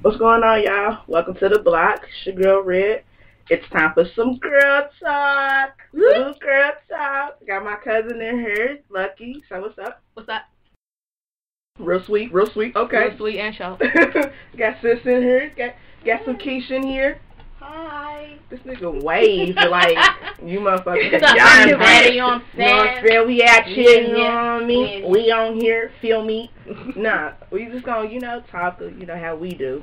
What's going on, y'all? Welcome to the block. It's your girl, Red. It's time for some girl talk. Little girl talk. Got my cousin in here, Luckie. So what's up? What's up? Real sweet. Okay. Real sweet and show. Got sis in here. Got some Keesh in here. Hi. This nigga wave like you motherfuckers. You know what I'm saying? We out here, you know what I mean? We on here, feel me? Nah, we just gonna, talk, how we do.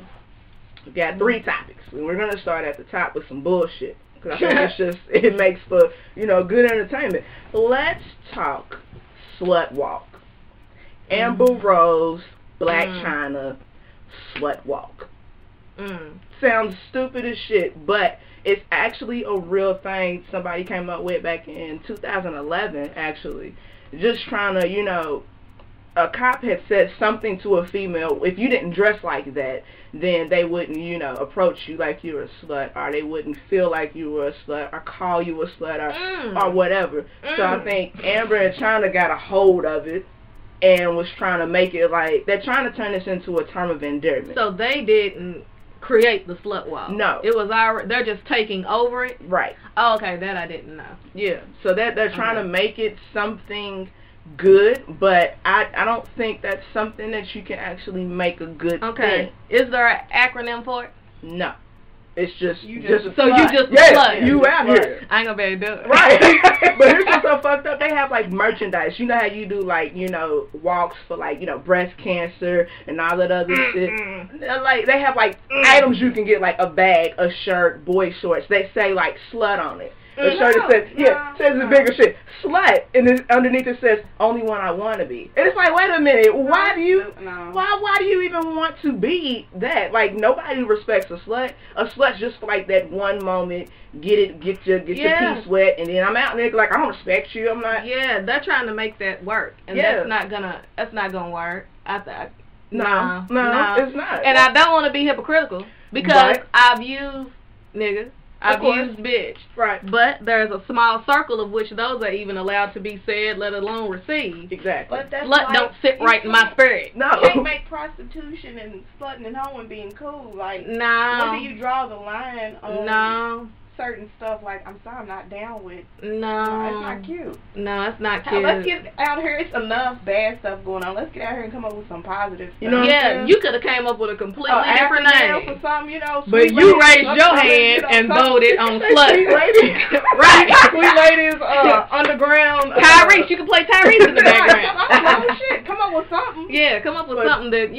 We got 3 topics. And we're gonna start at the top with some bullshit. Cause I think it makes for, good entertainment. Let's talk slut walk. Amber Rose, Black China, slut walk. Sounds stupid as shit, but it's actually a real thing somebody came up with back in 2011, actually. Just trying to, a cop had said something to a female, if you didn't dress like that, then they wouldn't, approach you like you were a slut, or they wouldn't feel like you were a slut, or call you a slut, or whatever. So I think Amber and China got a hold of it, and was trying to make it like, they're trying to turn this into a term of endearment. So they didn't create the slut walk. No. It was they're just taking over it? Right. Oh, okay, that I didn't know. Yeah. So that they're trying to make it something good, but I don't think that's something that you can actually make a good thing. Is there an acronym for it? No. It's just you just a slut. You out here. I ain't gonna be able to do it. Right. But here's what's so fucked up. They have like merchandise. You know how you do like, walks for like, breast cancer and all that other shit. Like they have like items you can get, like a bag, a shirt, boy shorts. They say like slut on it. The shirt says the bigger shit. Slut, and then underneath it says only one I want to be. And it's like, wait a minute, why do you even want to be that? Like nobody respects a slut. A slut's just like that one moment, get your piece wet, and then I'm out, nigga. Like I don't respect you. I'm not. Yeah, they're trying to make that work, and that's not gonna work. No, it's not. And I don't want to be hypocritical because I've used niggas. I've used bitch. Right. But there's a small circle of which those are even allowed to be said, let alone received. Exactly. But that's slut don't sit right in my spirit. No. You can't make prostitution and slutting and hoeing being cool. Like, no. When do you draw the line on certain stuff? Like, I'm sorry, I'm not down with. No. It's not cute. No, it's not cute. Let's get out here. It's enough bad stuff going on. Let's get out here and come up with some positive stuff. Yeah, you could have came up with a completely different name. For some, but you raised your hand and voted on slut. Right. Sweet ladies, underground. Tyrese, you can play Tyrese in the background. Shit, come up with something. Yeah, come up with something that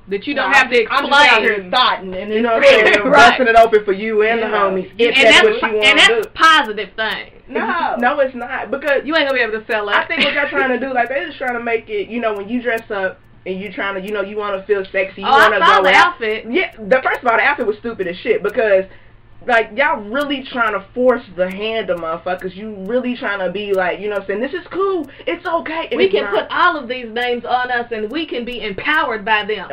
that you don't have to explain. I'm just out here starting, and busting it open for you and the homies. If that's what you want to do. And that's a positive thing. No, it's not, because you ain't gonna be able to sell it. I think what they're trying to do, like they're just trying to make it, when you dress up and you trying to, you want to feel sexy. You want to go the out. Outfit. Yeah, first of all, the outfit was stupid as shit because. Like, y'all really trying to force the hand of motherfuckers. You really trying to be like, saying, this is cool. It's okay. We can put all of these names on us and we can be empowered by them.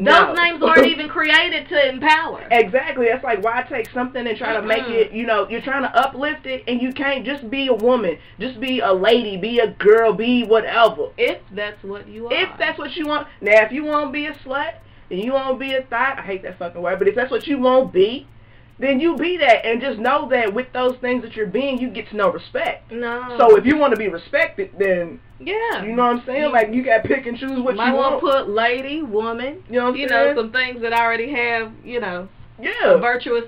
No. Those names aren't even created to empower. Exactly. That's like, why take something and try to make it, you're trying to uplift it and you can't just be a woman. Just be a lady, be a girl, be whatever. If that's what you are. If that's what you want. Now, if you want to be a slut and you want to be a thot, I hate that fucking word, but if that's what you want to be, then you be that, and just know that with those things that you're being, you get to know respect. No. So if you want to be respected, then you know what I'm saying? Like you got to pick and choose what you want. Put lady, woman. You know what I'm saying? Some things that already have, a virtuous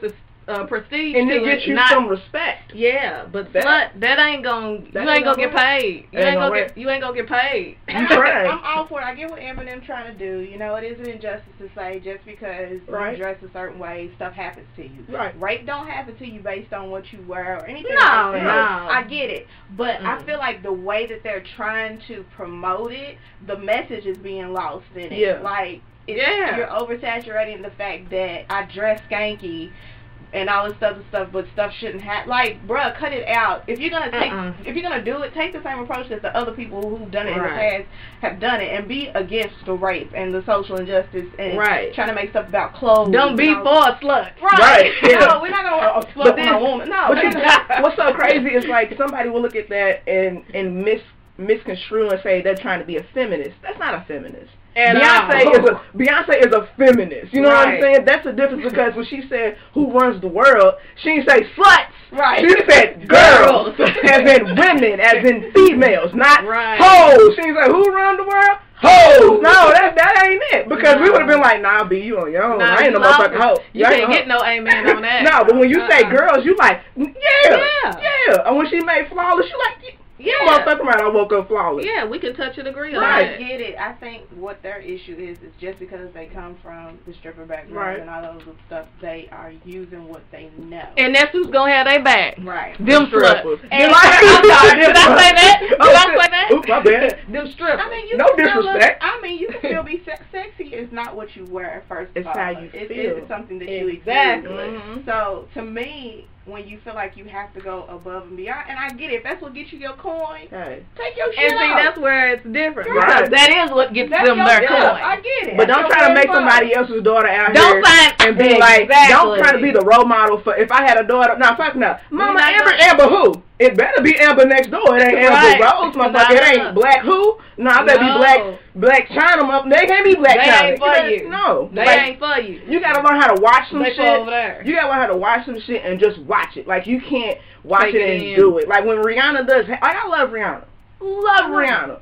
prestige, and it gets you some respect. Yeah, but slut, that ain't gonna. You ain't gonna get paid. You ain't gonna get paid. You trying? I'm all for it. I get what Eminem trying to do. It is an injustice to say just because you dress a certain way, stuff happens to you. Right. Rape don't happen to you based on what you wear or anything. No. I get it, but I feel like the way that they're trying to promote it, the message is being lost in it. Yeah. Like, you're oversaturating the fact that I dress skanky and all this other stuff, but stuff shouldn't have. Like, bruh, cut it out. If you're gonna do it, take the same approach that the other people who've done it in the past have done it, and be against the rape and the social injustice and trying to make stuff about clothes. Don't be for a slut. Right. Yeah. No, we're not gonna slut on a woman. No. But what's so crazy is like somebody will look at that and misconstrue and say they're trying to be a feminist. That's not a feminist. Beyonce is a feminist. You know what I'm saying? That's the difference, because when she said who runs the world, she didn't say sluts. Right. She said girls, as in women, as in females, not hoes. She didn't say who runs the world. Hoes. No, that ain't it. Because we would have been like, nah, B, you on your own. I ain't no motherfucking hoe. You can't get no amen on that. No, but when you say girls, you like, yeah. And when she made Flawless, you like, motherfucker, right, I woke up flawless. Yeah, we can touch and agree on that. I get it. I think what their issue is just because they come from the stripper background and all those stuff, they are using what they know. And that's who's going to have their back. Right. Them strippers. And I'm sorry, did I say that? Did I say that? Oops, my bad. Them strippers. I mean, no disrespect. You can still be sexy. It's not what you wear, first of all. It's how you feel. It's something that you exactly. Mm-hmm. So, to me, when you feel like you have to go above and beyond, and I get it, if that's what gets you your coin, take your shit And see, off. that's where it's different. Right. That is what gets them their coin. I get it. But don't try to make somebody else's daughter out here and be like, exactly. Don't try to be the role model for, if I had a daughter, fuck no. Mama, Amber who? It better be Amber next door. It ain't Amber Rose, motherfucker. It ain't Black who? No, I better be Black China. They can't be Black China. They ain't for you. No. They ain't for you. You gotta learn how to watch some shit. Over there. You gotta learn how to watch some shit and just watch it. Like, you can't watch it and do it. Like, when Rihanna does, I love Rihanna. Love Rihanna.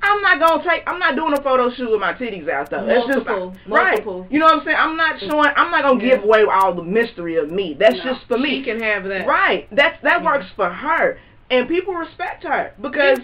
I'm not doing a photo shoot with my titties out though. That's just multiple. You know what I'm saying? I'm not gonna give away all the mystery of me. That's just for me. She can have that. Right. That works for her. And people respect her because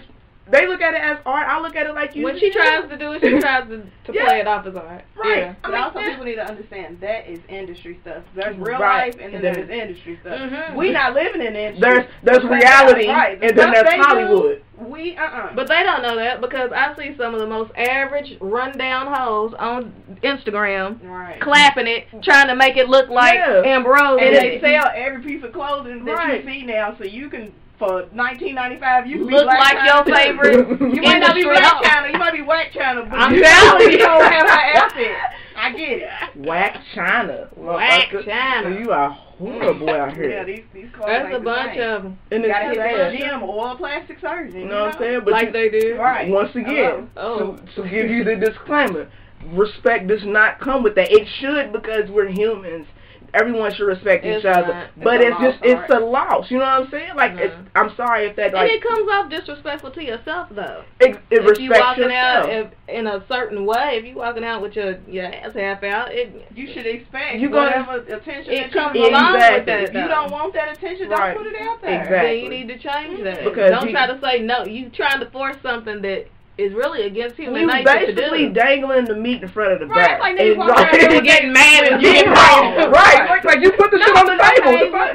they look at it as art. I look at it like you. When she tries to do it, she tries to play it off as art. Right. Yeah. But also people need to understand that is industry stuff. There's real life and then there's industry stuff. Mm-hmm. We not living in the industry. There's reality and then there's Hollywood. But they don't know that because I see some of the most average rundown hoes on Instagram clapping it, trying to make it look like Amber Rose. And they sell every piece of clothing that you see now, so you can. For $19.95, you look like your favorite. You might not be Whack China. You might be Whack China, but I'm telling you don't have her outfit. I get it. Whack China. Whack China. You are horrible out here. Yeah, these clothes. That's a bunch of them. And you gotta hit the gym or plastic surgery. You know what I'm saying? But like they do. Right. Once again, to give you the disclaimer, respect does not come with that. It should, because we're humans. Everyone should respect each other, but it's a loss. You know what I'm saying? Like, I'm sorry if that. Like, and it comes off disrespectful to yourself, though. If you walking yourself. out in a certain way, if you walking out with your ass half out, you should expect whatever attention it comes along with that. If you don't want that attention, don't put it out there. Exactly. Then you need to change that. Because don't try to say no. You trying to force something that is really against human nature. You basically dangling the meat in front of the back. Like niggas getting mad and getting wrong. Right. Like you put the shit on the table.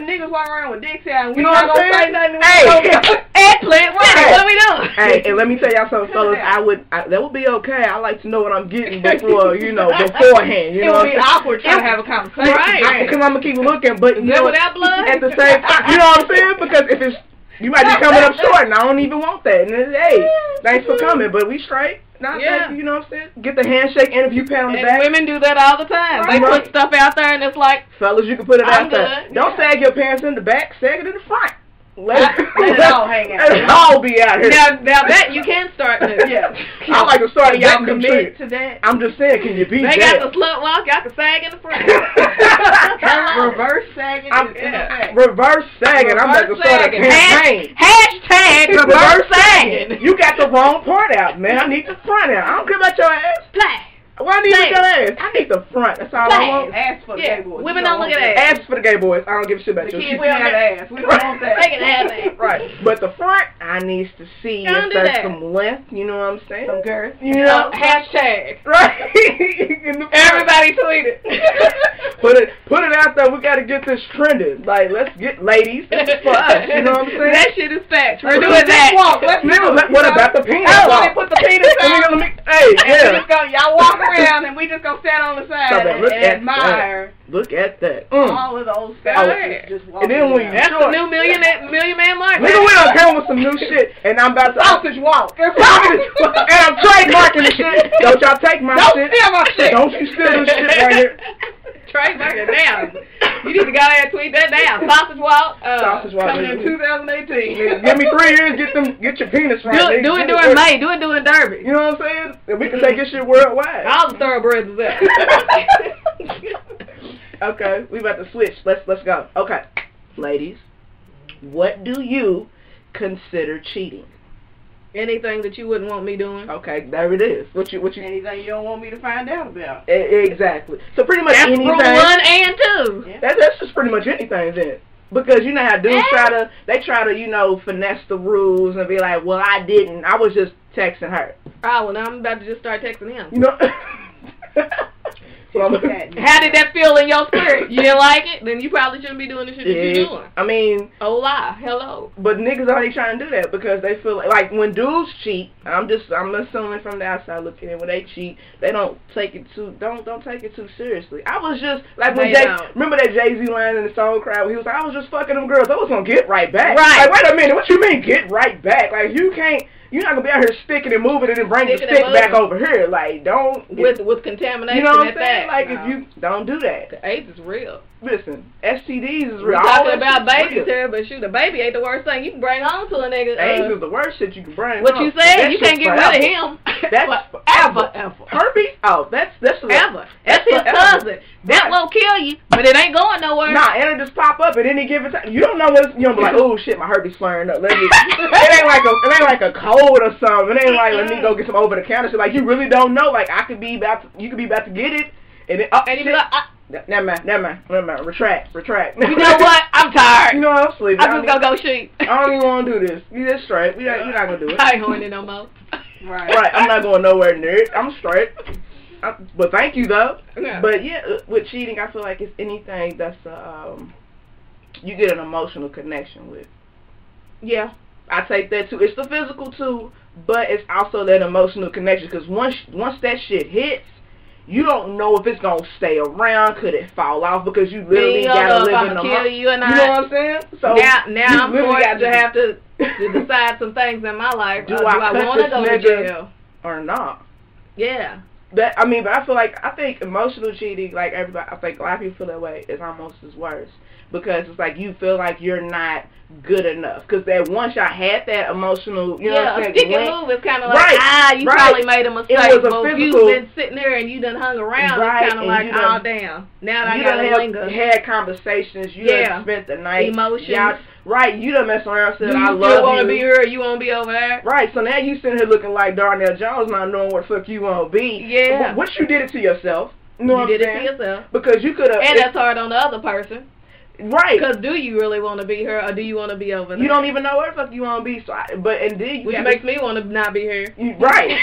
Niggas walk around with dicks out and we not gonna say nothing. Eggplant, what are we doing? Hey, and let me tell y'all something, fellas. That would be okay. I like to know what I'm getting before, beforehand. It would be awkward trying to have a conversation. Right. Because I'm gonna keep looking, but without blood? At the same time, you know what I'm saying? Because if it's you might be coming up short, and I don't even want that. And hey, thanks for coming, but we straight. Thank you, you know what I'm saying? Get the handshake, interview, pat on the back. Women do that all the time. They put stuff out there, and it's like, fellas, you can put it out there. Don't sag your pants in the back, sag it in the front. Let it all hang out. Let it all be out here. Now that you can start new. Yeah. I like to start y'all commit to that. I'm just saying, can you beat that? They that? got the slut walk, y'all can sag in the front. Reverse sagging in the back. Reverse sagging. I'm about to start a campaign. Hashtag reverse sagging. You got the wrong part out, man. I need the front out. I don't care about your ass. Play. Why do you need your ass? I need the front. That's all I want. Ass for the gay boys. Women don't look at ass. Ass for the gay boys. I don't give a shit about your shit. We don't have ass. We don't want that. They can have that. Right. But the front, I needs to see if there's some length. You know what I'm saying? Some girth. You know? Hashtag. Right. Everybody tweet it. Put it out there. We got to get this trending. Like, let's get ladies. This is for us. You know what I'm saying? That shit is facts. We're doing that. What about the penis? Let me put the penis out. Hey, yeah. Y'all walk around and we just gonna stand on the side and admire. Look at that. All of those fellas just walking. And then when that's the new million man market. Nigga, we don't come with some new shit, and I'm about to sausage walk. And I'm trademarking this shit. Don't y'all take my shit. Don't steal my shit. Don't you steal this shit right here. Trademark it down. You need to go ahead and tweet that down. Sausage walk. Sausage walk. Coming in 2018. Give me 3 years. Get your penis right. Do it during May. Do it during Derby. You know what I'm saying? And we can take this shit worldwide. All the thoroughbreds is there. Okay, we about to switch. Let's go. Okay, ladies, what do you consider cheating? Anything that you wouldn't want me doing. Okay, there it is. What you? Anything you don't want me to find out about. Exactly. So pretty much that's anything. Rule 1 and 2. Yeah. That's just pretty much anything then. Because you know how dudes try to finesse the rules and be like, well, I didn't. I was just texting her. Oh, well, now I'm about to just start texting him. You know. How did that feel in your spirit? You didn't like it? Then you probably shouldn't be doing the shit that you're doing. I mean... Hola. Hello. But niggas only trying to do that because they feel like when dudes cheat, I'm assuming from the outside looking in, when they cheat, they don't take it too seriously. I was just, like when remember that Jay-Z line in the song crowd where he was like, I was just fucking them girls. I was going to get right back. Right. Like, wait a minute, what you mean get right back? Like, you're not going to be out here sticking and moving it and bringing the stick back over here. Like, don't... With contamination. You know what I'm saying? Like, if you don't do that. The AIDS is real. Listen, STDs is real. We're talking about babies here, but shoot, a baby ain't the worst thing you can bring home to a nigga. AIDS is the worst shit you can bring what home. You said, you can't get rid of him. That's ever. Herpes? Oh, that's ever. That's his cousin. That won't kill you, but it ain't going nowhere. Nah, it'll just pop up at any given time. You don't know what you don't be like, oh shit, my herpes flaring up. It ain't like a cold or something. It ain't like let me go get some over the counter shit. Like you really don't know. Like you could be about to get it, and then and you be like, never mind. Retract. You know what? I'm tired. You know I'm sleeping. I'm just gonna go sheep. I don't even want to do this. You just straight. You're not gonna do it. I ain't horny no more. Right. I'm not going nowhere near it. I'm straight. But thank you though. Yeah. But yeah, with cheating, I feel like it's anything that's you get an emotional connection with. Yeah. I take that too. It's the physical too, but it's also that emotional connection. Because once that shit hits, you don't know if it's gonna stay around. Could it fall off? Because you literally gotta live in the moment. You know what I'm saying? So now I'm forced to have to decide some things in my life. Do I want to go to jail or not? Yeah. But I think emotional cheating, like everybody, I think a lot of people feel that way, is almost as worse. Because it's like you feel like you're not good enough. Because that once I had that emotional, you know what I'm saying? Stick and move is kind of like, you probably made a mistake. But you've been sitting there and you done hung around. It's kind of like, oh, damn. Now that I got to linger. You had conversations. You done spent the night. Emotions. You done messed around and said, I love you. You want to be here or you want to be over there? Right, so now you sitting here looking like Darnell Jones, not knowing what the fuck you want to be. Yeah. What you did it to yourself. You know what I'm saying? You did it to yourself. Because you could have. And that's hard on the other person. Right. Because do you really want to be here or do you want to be over there? You don't even know where the fuck you want to be. So which makes me want to not be here. Right.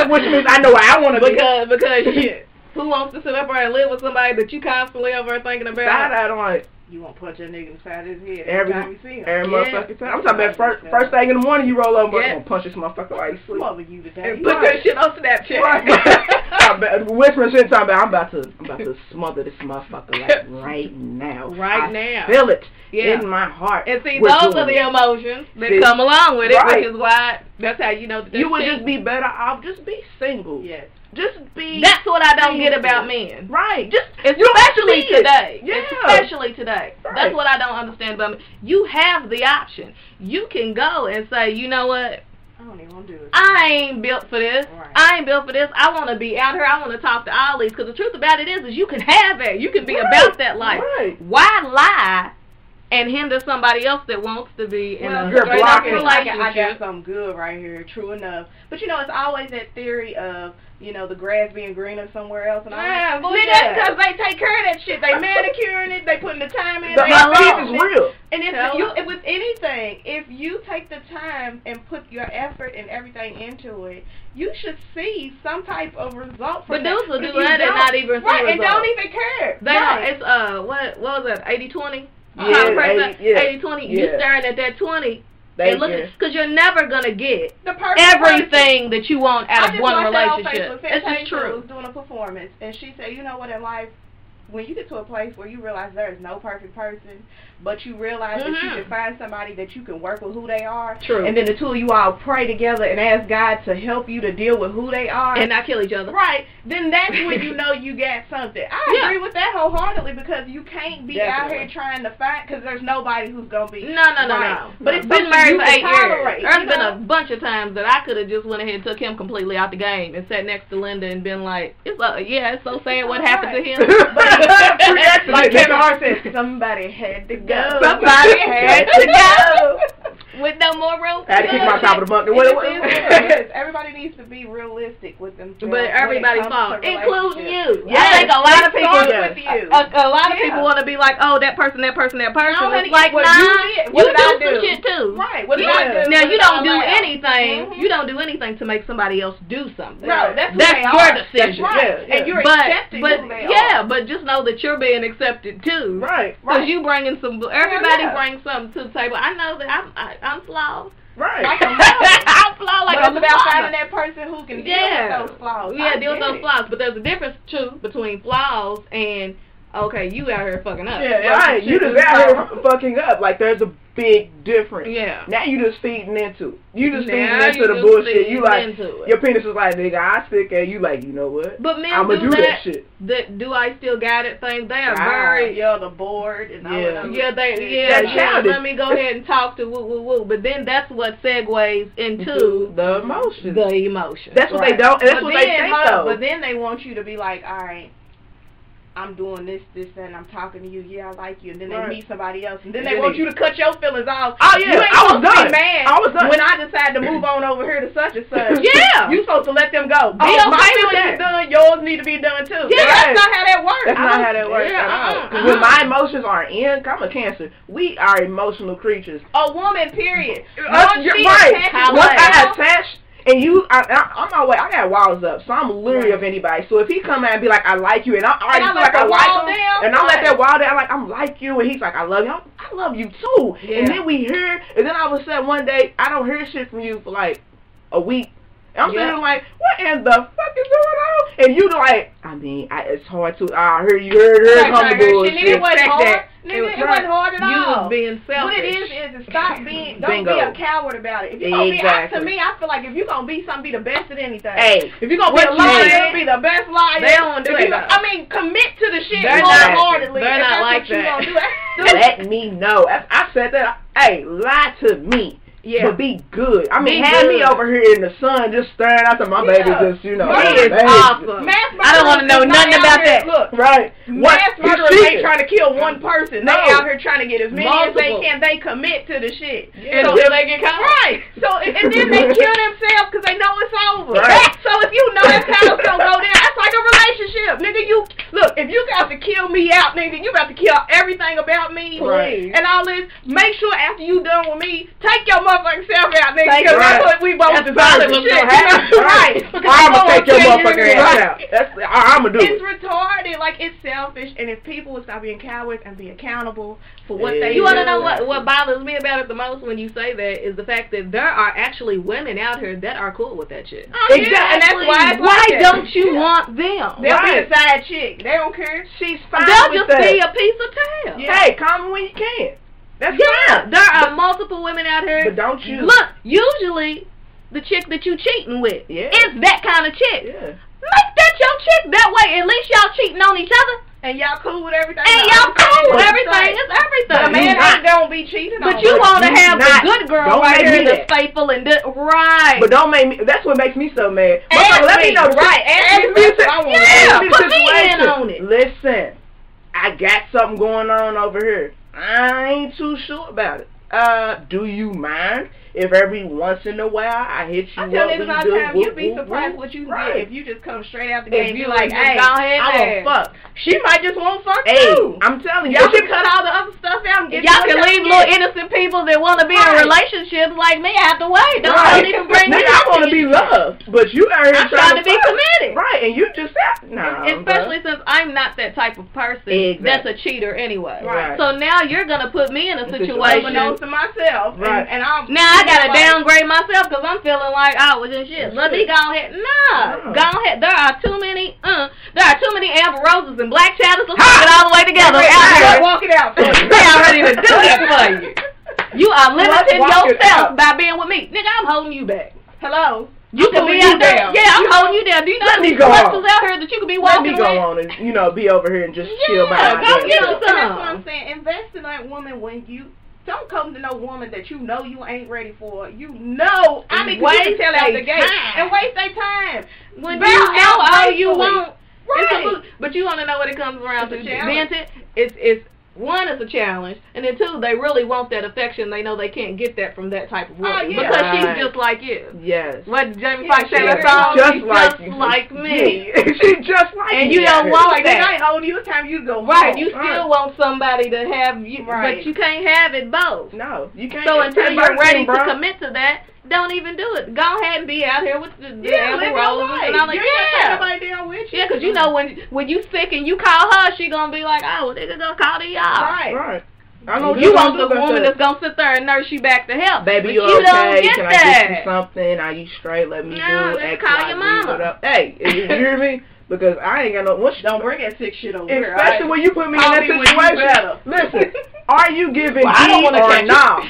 Which means I know where I want to be. Because shit. Who wants to sit up there and live with somebody that you constantly over there thinking about? I don't like. You want to punch that nigga in the side of his head every time you see him. Every motherfucking time. I'm talking about first thing in the morning you roll up and I'm going to punch this motherfucker while you sleep. Smother you today. And put that shit on Snapchat. Right. Whispering shit talking about I'm about to smother this motherfucker like right now. Now. I feel it in my heart. And see, those are the emotions that come along with it, which is why that's how you know that you would just be better off just be single. Yes. Just be. That's what I don't get about men. Right. Just especially today. Yeah. Especially today. Right. That's what I don't understand about men. You have the option. You can go and say, you know what? I don't even want to do it. I ain't built for this. Right. I ain't built for this. I want to be out here. I want to talk to all these. Because the truth about it is you can have it. You can be about that life. Right. Why lie and hinder somebody else that wants to be in a you're straight up I relationship? got something good right here. True enough. But you know, it's always that theory of, you know, the grass being greener somewhere else. And because they take care of that shit. They manicuring it. They putting the time in. The peace is real. And with anything, if you take the time and put your effort and everything into it, you should see some type of result from it. But dudes will do that and not even see results. And don't even care. They don't. It's what was that? 80-20. Yeah, 80-20. You staring at that 20. And look, because you're never gonna get everything that you want out of one relationship. This is true. Was doing a performance, and she said, "You know what? In life, when you get to a place where you realize there is no perfect person, but you realize that you can find somebody that you can work with who they are. True. And then the two of you all pray together and ask God to help you to deal with who they are. And not kill each other. Right. Then that's when you know you got something. I agree with that wholeheartedly, because you can't be out here trying to find, because there's nobody who's going to be. No. But it's been married for 8 years. There's been a bunch of times that I could have just went ahead and took him completely out the game and sat next to Linda and been like, it's so sad what happened to him. Like Kevin Hart said, somebody had to go. Somebody had to go. With no more room. I had to kick my top of the bucket. Everybody needs to be realistic with themselves. But everybody's fault, including you. Yes. I think a lot of people with you. A lot of people want to be like, oh, that person. No, It's like, what you do some shit too. Right. What did I do? Now you don't do anything. You don't do anything to make somebody else do something. No, that's your decision. That's right. And you're accepting who they are. But just know that you're being accepted too. Right. Because you bringing some. Everybody brings something to the table. I know that I'm flawed. Right. I'm flawed like it's about finding that person who can deal with those flaws. Yeah, deal with those flaws. But there's a difference too between flaws and you out here fucking up. Yeah, right. You just out here fucking up. Like there's a big difference. Yeah. Now you just feeding into. You just feeding into the bullshit. You like your penis is like, nigga, I stick at you. Like, you know what? But men I'ma do that shit. Do I still got it? Thing they are very the board and all that. Let me go ahead and talk to woo. But then that's what segues into the emotion. That's what they don't. That's what they think though. But then they want you to be like, all right, I'm doing this, and I'm talking to you. Yeah, I like you. And then they meet somebody else, and then they want you to cut your feelings off. Oh yeah, you ain't I was done. Be mad I was done when I decide to move on over here to such and such. Yeah, you supposed to let them go. My feelings is done. Yours need to be done too. Yeah, that's not how that works. That's not how that works at all. When my emotions are in, I'm a Cancer. We are emotional creatures. A woman, period. Right. Once I attach. And I'm always, I got walls up, so I'm leery of anybody. So if he come out and be like, I like you, and I already feel like I like him, and I let that wall down, I'm like you, and he's like, I love you, I love you too. Yeah. And then we hear, and then all of a sudden one day, I don't hear shit from you for like a week. And I'm sitting like, what in the fuck is going on? And you like, it's hard to, I heard you heard humble bullshit. It wasn't hard. It wasn't hard at all. You was being selfish. What it is to stop being, don't be a coward about it. If you're going to be, to me, I feel like if you're going to be something, be the best at anything. Hey. If you're going to be a liar, be the best liar. They don't do that. Commit to the shit wholeheartedly. They're not like that. Let me know. I said that. Hey, lie to me. Yeah. But be good. Have me over here in the sun just staring after my baby just, He is awesome. I don't want to know nothing about that. Look, right. Mass murderers ain't trying to kill one person. They out here trying to get as many as they can. They commit to the shit. Yeah. Until they get caught. Right. So, and then they kill themselves because they know it's over. Right. So if you know that's how it's going to go down, that's like a relationship. Nigga, if you got to kill me out, nigga, you got to kill everything about me. Right. And all this. Make sure after you done with me, take your motherfucking self out, nigga, because that's what we both decided was going to happen. Right. I'm going to take your motherfucking ass out. I'm going to do it. It's retarded. Like, it's selfish. And if people would stop being cowards and be accountable for what they do. You want to know what bothers me about it the most when you say that is the fact that there are actually women out here that are cool with that shit. Oh, exactly. Yeah, and that's why why don't you want them? They'll be a side chick. They don't care. She's fine They'll with just be a piece of tail. Yeah. Hey, call me when you can. That's fine. There are multiple women out here. But don't you look? Usually, the chick that you cheating with is that kind of chick. Yeah. Make that your chick that way. At least y'all cheating on each other. And y'all cool with everything. And y'all cool with everything. It's everything. But a man ain't gonna be cheating. But you want to have the good girl right here that's faithful and right. But don't make me. That's what makes me so mad. Let me know. Right. Ask me. Put me in on it. Listen, I got something going on over here. I ain't too sure about it. Do you mind if every once in a while I hit you up? You'd be surprised what you get if you just come straight out the game and be like, hey, I won't fuck. She might just won't fuck too. I'm telling you. Y'all can cut all the other stuff out and get y'all can leave little innocent people that want to be in relationships like me out the way. Don't even bring me. I want to be loved, but you out here trying to be committed. shit. Right, and you just said, no. Especially since I'm not that type of person that's a cheater anyway. Right. So now you're going to put me in a situation. Unbeknownst to myself. Right. And I'm now I got to downgrade myself because I'm feeling like, oh, well, then shit. Let me go ahead. Nah. Go ahead. There are too many Amber Roses and Black Shadows. Let's put it all the way together. Walk it out. They are ready to do that for you. You are limiting yourself by being with me. Nigga, I'm holding you back. Hello? You can be out there. Yeah, I'm holding you down. Do you know how many hustlers out here that you could be walking with? Let me go on and, be over here and just chill by myself. Go get some. That's what I'm saying. Invest in that woman when you... Don't come to no woman that you know you ain't ready for. You know. I mean, you can tell out the gate. And waste their time. When you know all you want. Right. But you want to know what it comes around to. It's one, it's a challenge, and then two, they really want that affection. They know they can't get that from that type of woman because she's just like you. Yes. What Jamie Foxx said that song? She's just like me. She's just like and you don't want that. I ain't holding you. It's time you to go. Right. You still want somebody to have you, but you can't have it both. No, you can't. So until you're ready to commit to that, don't even do it. Go ahead and be out here with the Amber Roses and all that. Yeah, because you know when you sick and you call her, she gonna be like, oh, well, nigga gonna call to y'all. Right. I know you want the woman that's gonna sit there and nurse you back to health. Baby, you okay? Don't get Can I get you something? Are you straight? Let me do X, call your mama. Hey, you hear me? Because I ain't got no... Don't bring that sick shit over here. Especially when you put me in that situation. Listen, are you giving D or not?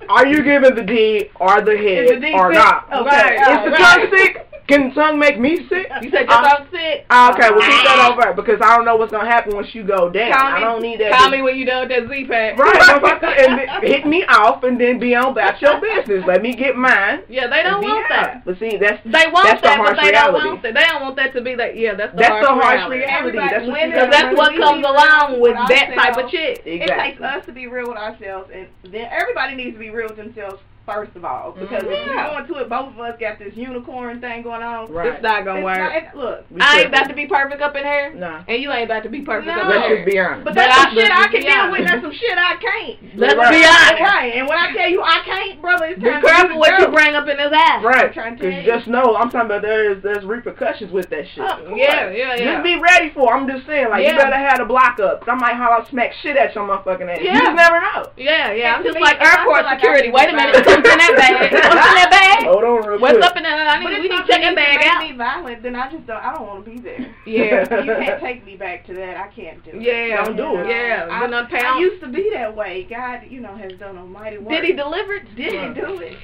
Are you giving the D or the head or not? Okay. Is the tongue sick? Can the tongue make me sick? You said your tongue sick? Okay, well keep that over because I don't know what's going to happen once you go down. I don't need that. Call me when you done with that Z-Pack. Right, motherfucker, and hit me off and then be on about your business. Let me get mine. Yeah, they don't want that. But see, that's they want that's that, the harsh but they reality. don't want that. They don't want that to be that. Yeah, that's the harsh reality. That's what comes along with that type of chick. Exactly. It takes us to be real with ourselves, and then everybody needs to be real with themselves first of all, because if we're going to it, both of us got this unicorn thing going on. Right. It's not gonna work. Look, I ain't about to be perfect up in here. No. And you ain't about to be perfect up in Let's here. just be honest. But that's some shit I can deal with. That's some shit I can't. Let's be honest. Right. And when I tell you I can't, brother, it's time be careful what you bring up in this ass. Right. Because just know, I'm talking about there's repercussions with that shit. Yeah. Just be ready for it. I'm just saying, like, you better have the block up. Cause I might holler smack shit at your motherfucking ass. You just never know. Yeah. I'm just like airport security. Wait a minute. Something's in that bag. What's in that bag? Hold on real quick. What's up in that? We need to check that bag out. If violent, then I don't want to be there. Yeah. You can't take me back to that. I can't do it. Yeah. Don't do it. Yeah. I used to be that way. God, has done almighty work. Did he deliver it? Did he do it?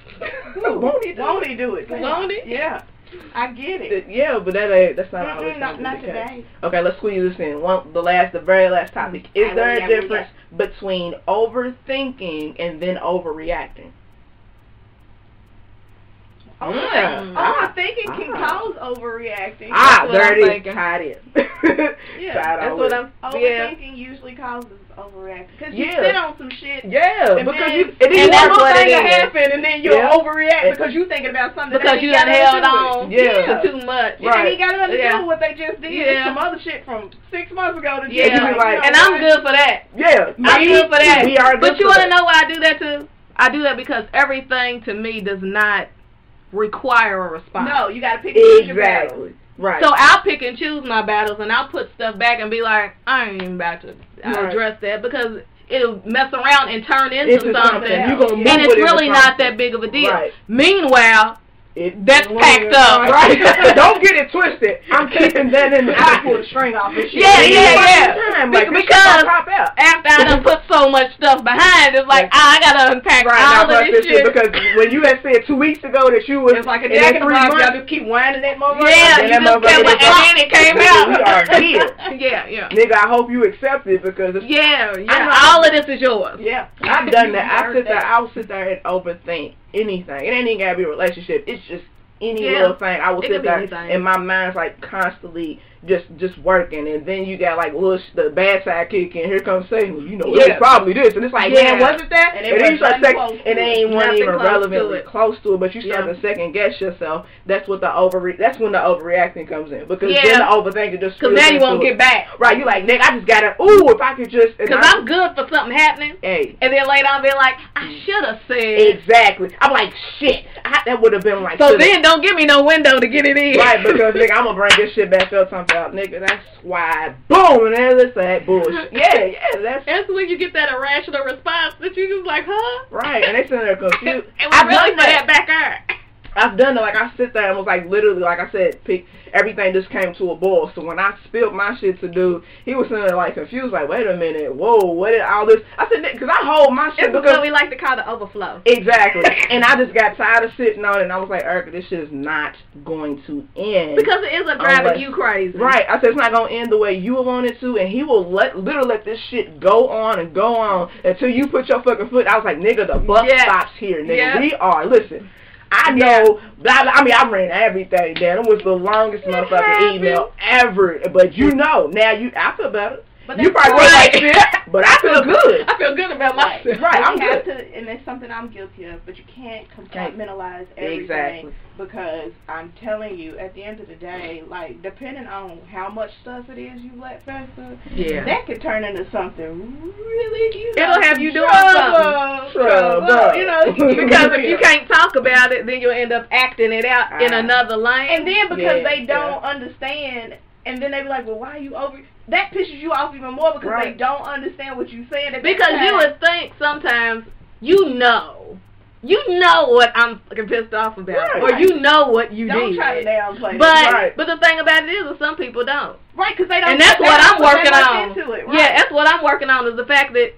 Won't he do it? Won't he? Yeah. I get it. Yeah, but that's not always not today. Okay, let's squeeze this in. The very last topic. Is there a difference between overthinking and then overreacting? Overthinking can cause overreacting. There it is. How it is. That's what I'm. Overthinking usually causes overreacting because you sit on some shit. Yeah, and because then one more thing will happen, and then you'll overreact because you're thinking about something because you done held on to too much. Right. And he got nothing to do with what they just did. Yeah. Some other shit from 6 months ago. And I'm good for that. Yeah, I'm good for that. We are good but you want to know why I do that too? I do that because everything to me does not require a response. No, you gotta pick and choose your battles. Right. So I'll pick and choose my battles, and I'll put stuff back and be like, I ain't even about to address that because it'll mess around and turn into something, and it's really not that big of a deal. Right. Meanwhile, that's packed up. Right. Don't get it twisted. I'm keeping that in the I pull the string off this shit. Yeah. Because after I done put so much stuff behind, it's like, I gotta unpack all of this shit. Because when you had said 2 weeks ago that you was it's like a jacket box, y'all just keep winding that motherfucker. Yeah, you just kept and then it came out. We are here. Yeah. Nigga, I hope you accept it because it's all of this is yours. Yeah. I've done that. I'll sit there and overthink anything. It ain't even gotta be a relationship. It's just any little thing. I will sit there and my mind's like constantly, just working, and then you got like the bad sidekick, and here comes Satan. You know, it's probably this, and it's like, man, wasn't that? And then you start and they ain't one even relevantly close to it, but you start to second guess yourself. That's what that's when the overreacting comes in, because then the overthinking just because now you won't get back. Right, you like, nigga, I just gotta. Ooh, if I could just. Because I'm good for something happening. Hey. And then later on, be like, I should have said. Exactly. I'm like, shit. That would have been like. So then don't give me no window to get it in. Right, because nigga, I'm gonna bring this shit back up. Something about nigga. That's why. Boom, and then it's that bullshit. Yeah. That's when you get that irrational response that you just like, huh? Right, and they sitting there confused. And we're really for that back eye. I've done it. Like, I sit there and was like, literally, like I said, everything just came to a boil. So when I spilled my shit to dude, he was sitting there like confused, like, wait a minute, whoa, what did all this? I said, because I hold my shit. It's because we like to call the overflow. Exactly. And I just got tired of sitting on it, and I was like, Erica, this shit is not going to end. Because it isn't driving you crazy. Right. I said, it's not going to end the way you want it to, and he will literally let this shit go on and go on until you put your fucking foot. I was like, nigga, the buck stops here, nigga. We are, listen. I know, I mean, I ran everything down. It was the longest motherfucking email ever. But you know, now I feel better. But you probably feel like shit, but I feel good. I feel good about myself. Right, I'm good. good. And that's something I'm guilty of, but you can't compartmentalize everything. Because I'm telling you, at the end of the day, like, depending on how much stuff it is you let fester, that could turn into something really, it'll have you doing something. Trouble. You know, because if you can't talk about it, then you'll end up acting it out in another lane. And then because they don't understand, and then they be like, well, why are you over? That pisses you off even more because they don't understand what you're saying. Because you would think sometimes, you know what I'm fucking pissed off about, or you know what you did. Don't try to downplay it. But the thing about it is some people don't. Right, because they don't. And that's what I'm working on. Into it, Yeah, that's what I'm working on is the fact that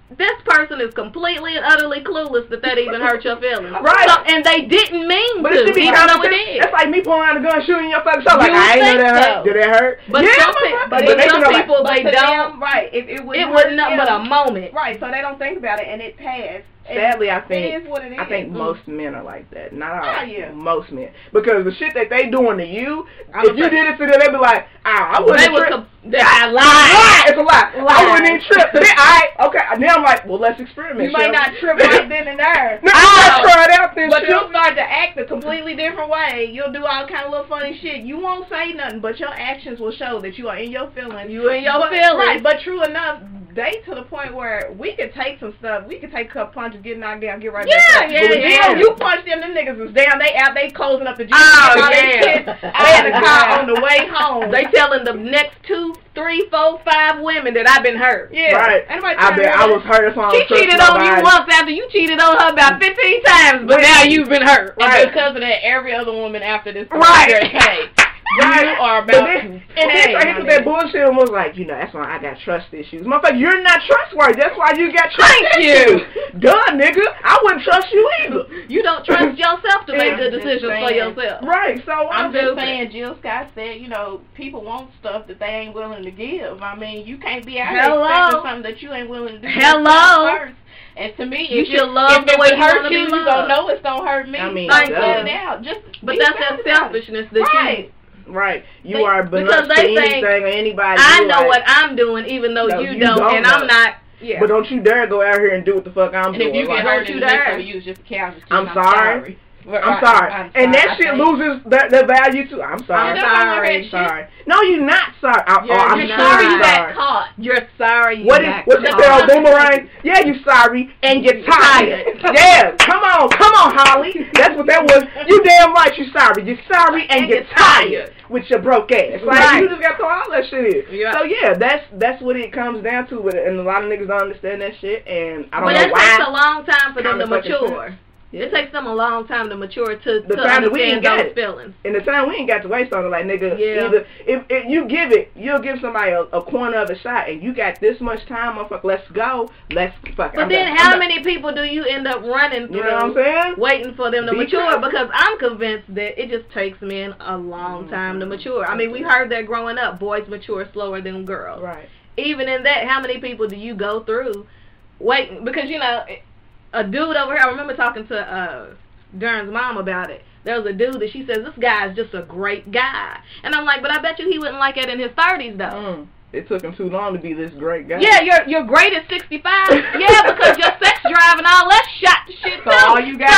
this person is completely and utterly clueless that even hurt your feelings. Right. So, and they didn't mean but to, it should be even though it did. That's like me pulling out a gun shooting your fucking self. Like, I ain't know that hurt. Did it hurt? But some people, they don't. Right. It wasn't nothing but a moment. Right, so they don't think about it, and it passed. Sadly, I think it is what it is. I think most men are like that. Not all. Yeah. Most men, because the shit that they doing to you, if you did it to them, they'd be like, I wouldn't trip. I lied. It's a lie. I wouldn't even trip. Then okay. Now I'm like, well, let's experiment. You might not trip right then and there. No, I'll try it out then. But you'll start to act a completely different way. You'll do all kind of little funny shit. You won't say nothing, but your actions will show that you are in your feelings. Right, but true enough, they to the point where we could take some stuff. We could take a couple punches, get knocked down, get right back up. Yeah. You punch them niggas is down. They closing up the gym. They in the car on the way home. They telling the next 2, 3, 4, 5 women that I've been hurt. Yeah. Right. I was hurt. She cheated on you once after you cheated on her about 15 times, but now you've been hurt. Right. And because of that, every other woman after this right. You are about to and then I hit with that bullshit and was like, that's why I got trust issues. Motherfucker, you're not trustworthy. That's why you got trust issues. Duh, nigga. I wouldn't trust you either. You don't trust yourself to make good decisions for yourself. Right. So I'm just saying, Jill Scott said, people want stuff that they ain't willing to give. I mean, you can't be out here expecting something that you ain't willing to do. Hello. And to me, you should love the way it hurts you. You gonna know it's gonna hurt me. I mean, let it out. But that's that selfishness that you. Right. You are because they think anything or anybody. I know what I'm doing even though you don't and know. I'm not. Yeah. But don't you dare go out here and do what the fuck I'm doing. And if you get hurt, you dare. You just I'm sorry. I'm sorry. And that shit loses the value too. I'm sorry. Sorry. No, you're not sorry. I'm sorry you got caught. You're sorry you got caught. What's it called? Boomerang? Yeah, you sorry and you're tired. Yeah. Come on, Holly. That's what that was. You damn right you sorry. You're sorry and you're tired with your broke ass. Like you just got to throw all that shit in. Yeah. So yeah, that's what it comes down to. And a lot of niggas don't understand that shit. And I don't know why. But it takes a long time for them to mature. It takes them a long time to mature to understand those feelings. And the time we ain't got to waste on it, like, nigga, either if you give it, you'll give somebody a corner of a shot, and you got this much time, motherfucker, let's go, let's fuck. But then how many people do you end up running through, you know what I'm saying? Waiting for them to mature? Because I'm convinced that it just takes men a long time to mature. I mean, we heard that growing up, boys mature slower than girls. Right. Even in that, how many people do you go through waiting? Because, a dude over here, I remember talking to Darren's mom about it. there was a dude that she says, this guy is just a great guy. And I'm like, but I bet you he wouldn't like it in his 30s, though. It took him too long to be this great guy. Yeah, you're great at 65. Yeah, because your sex drive and all that shit too. All you got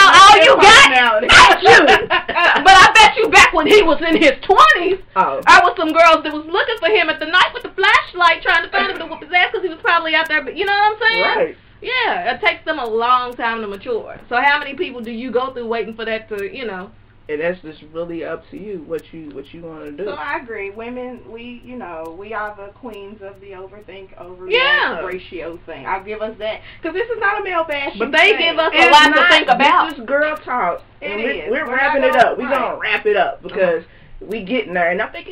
now. Thank you. But I bet you back when he was in his 20s, I was some girls that was looking for him at the night with the flashlight trying to find him to whoop his ass because he was probably out there. But you know what I'm saying? Right. Yeah, it takes them a long time to mature. So how many people do you go through waiting for that to, you know? And that's just really up to you, what you want to do. So I agree. Women, we are the queens of the overthink, ratio thing. I'll give us that. Because this is not a male bastion. But they give us a lot to think about. This is girl talk. We're wrapping it up. We're going to wrap it up because we getting there. And I think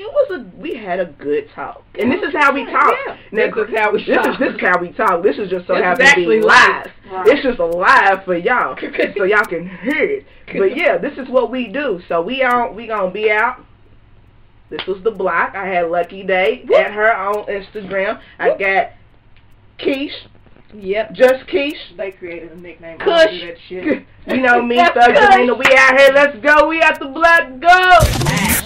we had a good talk. And this is how we talk. Yeah. This is how we talk. This is how we talk. This is just so happens to be live. Right. It's just a live for y'all. So y'all can hear it. But yeah, this is what we do. So we gonna be out. This was the block. I had Lucky Day at her on Instagram. I got Keesh. Yep. Just Keesh. They created a nickname. Kush. That shit. You know me, Thug Arena. We out here. Let's go. We at the block. Go.